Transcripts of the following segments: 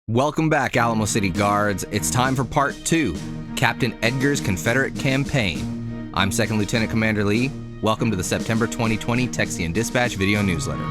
Welcome back, Alamo City Guards. It's time for part 2, Captain Edgar's Confederate Campaign. I'm 2nd Lieutenant Commander Lee. Welcome to the September 2020 Texian Dispatch video newsletter.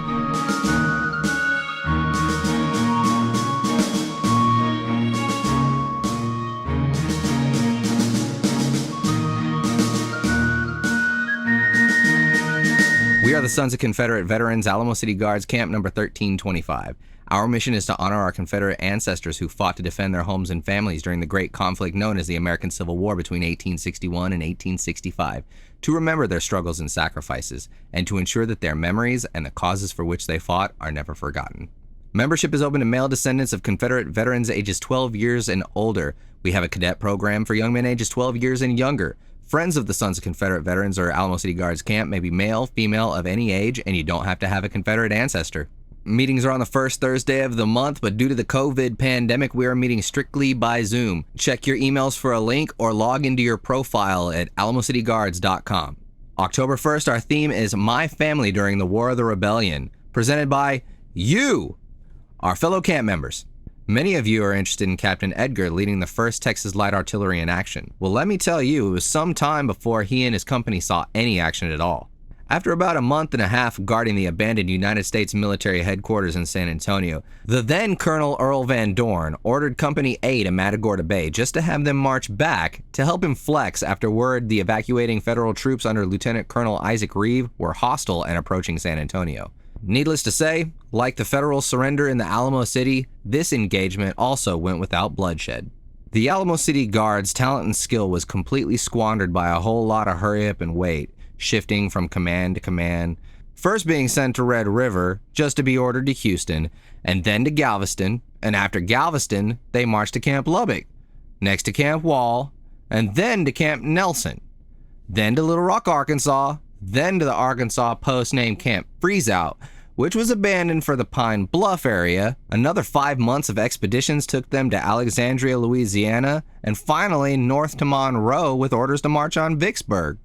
We are the Sons of Confederate Veterans, Alamo City Guards, Camp number 1325. Our mission is to honor our Confederate ancestors who fought to defend their homes and families during the great conflict known as the American Civil War between 1861 and 1865, to remember their struggles and sacrifices, and to ensure that their memories and the causes for which they fought are never forgotten. Membership is open to male descendants of Confederate veterans ages 12 years and older. We have a cadet program for young men ages 12 years and younger. Friends of the Sons of Confederate Veterans or Alamo City Guards Camp may be male, female, of any age, and you don't have to have a Confederate ancestor. Meetings are on the first Thursday of the month, but due to the COVID pandemic, we are meeting strictly by Zoom. Check your emails for a link or log into your profile at alamocityguards.com. October 1st, our theme is My Family During the War of the Rebellion, presented by you, our fellow camp members. Many of you are interested in Captain Edgar leading the 1st Texas Light Artillery in action. Well, let me tell you, it was some time before he and his company saw any action at all. After about a month and a half guarding the abandoned United States military headquarters in San Antonio, the then Colonel Earl Van Dorn ordered Company A to Matagorda Bay just to have them march back to help him flex after word the evacuating federal troops under Lieutenant Colonel Isaac Reeve were hostile and approaching San Antonio. Needless to say, like the federal surrender in the Alamo City, this engagement also went without bloodshed. The Alamo City Guards' talent and skill was completely squandered by a whole lot of hurry up and wait, shifting from command to command, first being sent to Red River just to be ordered to Houston, and then to Galveston, and after Galveston, they marched to Camp Lubbock, next to Camp Wall, and then to Camp Nelson, then to Little Rock, Arkansas, then to the Arkansas post named Camp Freezeout, which was abandoned for the Pine Bluff area. Another 5 months of expeditions took them to Alexandria, Louisiana, and finally north to Monroe with orders to march on Vicksburg.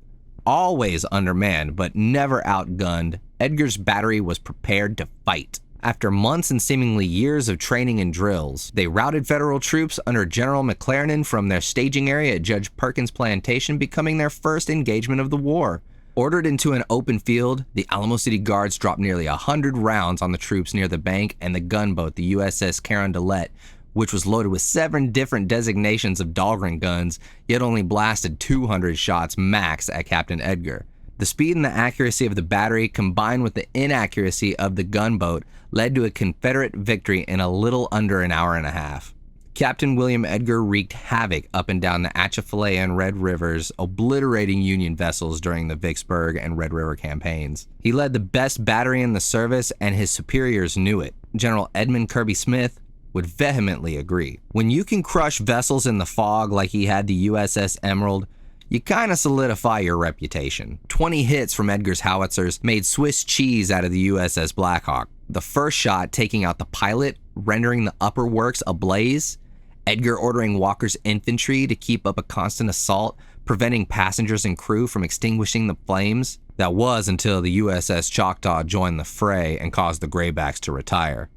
Always undermanned, but never outgunned, Edgar's battery was prepared to fight. After months and seemingly years of training and drills, they routed federal troops under General McClernand from their staging area at Judge Perkins Plantation, becoming their first engagement of the war. Ordered into an open field, the Alamo City Guards dropped nearly 100 rounds on the troops near the bank and the gunboat, the USS Carondelet, which was loaded with 7 different designations of Dahlgren guns, yet only blasted 200 shots max at Captain Edgar. The speed and the accuracy of the battery, combined with the inaccuracy of the gunboat, led to a Confederate victory in a little under an hour and a half. Captain William Edgar wreaked havoc up and down the Atchafalaya and Red Rivers, obliterating Union vessels during the Vicksburg and Red River campaigns. He led the best battery in the service, and his superiors knew it. General Edmund Kirby Smith would vehemently agree. When you can crush vessels in the fog like he had the USS Emerald, you kind of solidify your reputation. 20 hits from Edgar's howitzers made Swiss cheese out of the USS Blackhawk. The first shot taking out the pilot, rendering the upper works ablaze. Edgar ordering Walker's infantry to keep up a constant assault, preventing passengers and crew from extinguishing the flames. That was until the USS Choctaw joined the fray and caused the Graybacks to retire.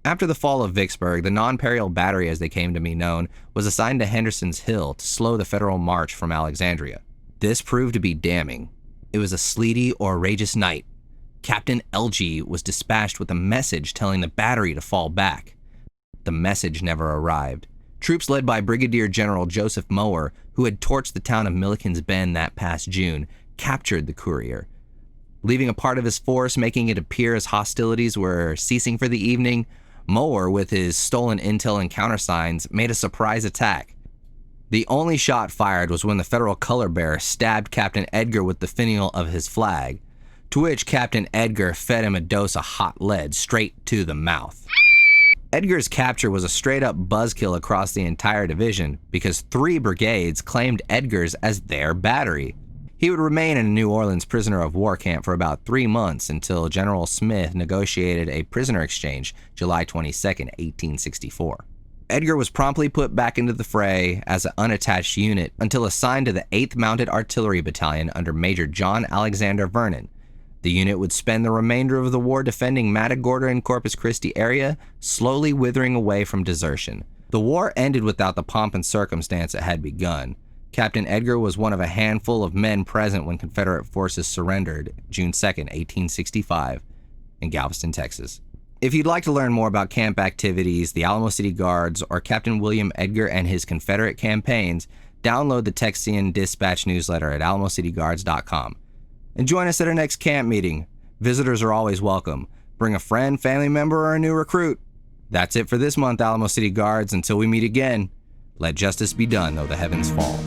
After the fall of Vicksburg, the Non-Imperial Battery, as they came to be known, was assigned to Hendersons Hill to slow the federal march from Alexandria. This proved to be damning. It was a sleety, outrageous night. Captain LG was dispatched with a message telling the battery to fall back. The message never arrived. Troops led by Brigadier General Joseph Mower, who had torched the town of Milliken's Bend that past June, captured the courier. Leaving a part of his force, making it appear as hostilities were ceasing for the evening, Mower, with his stolen intel and countersigns, made a surprise attack. The only shot fired was when the federal color bearer stabbed Captain Edgar with the finial of his flag, to which Captain Edgar fed him a dose of hot lead straight to the mouth. Edgar's capture was a straight-up buzzkill across the entire division because 3 brigades claimed Edgar's as their battery. He would remain in a New Orleans prisoner of war camp for about 3 months until General Smith negotiated a prisoner exchange July 22, 1864. Edgar was promptly put back into the fray as an unattached unit until assigned to the 8th Mounted Artillery Battalion under Major John Alexander Vernon. The unit would spend the remainder of the war defending Matagorda and Corpus Christi area, slowly withering away from desertion. The war ended without the pomp and circumstance it had begun. Captain Edgar was one of a handful of men present when Confederate forces surrendered June 2, 1865, in Galveston, Texas. If you'd like to learn more about camp activities, the Alamo City Guards, or Captain William Edgar and his Confederate campaigns, download the Texian Dispatch newsletter at almocityguards.com. And join us at our next camp meeting. Visitors are always welcome. Bring a friend, family member, or a new recruit. That's it for this month, Alamo City Guards. Until we meet again, let justice be done, though the heavens fall.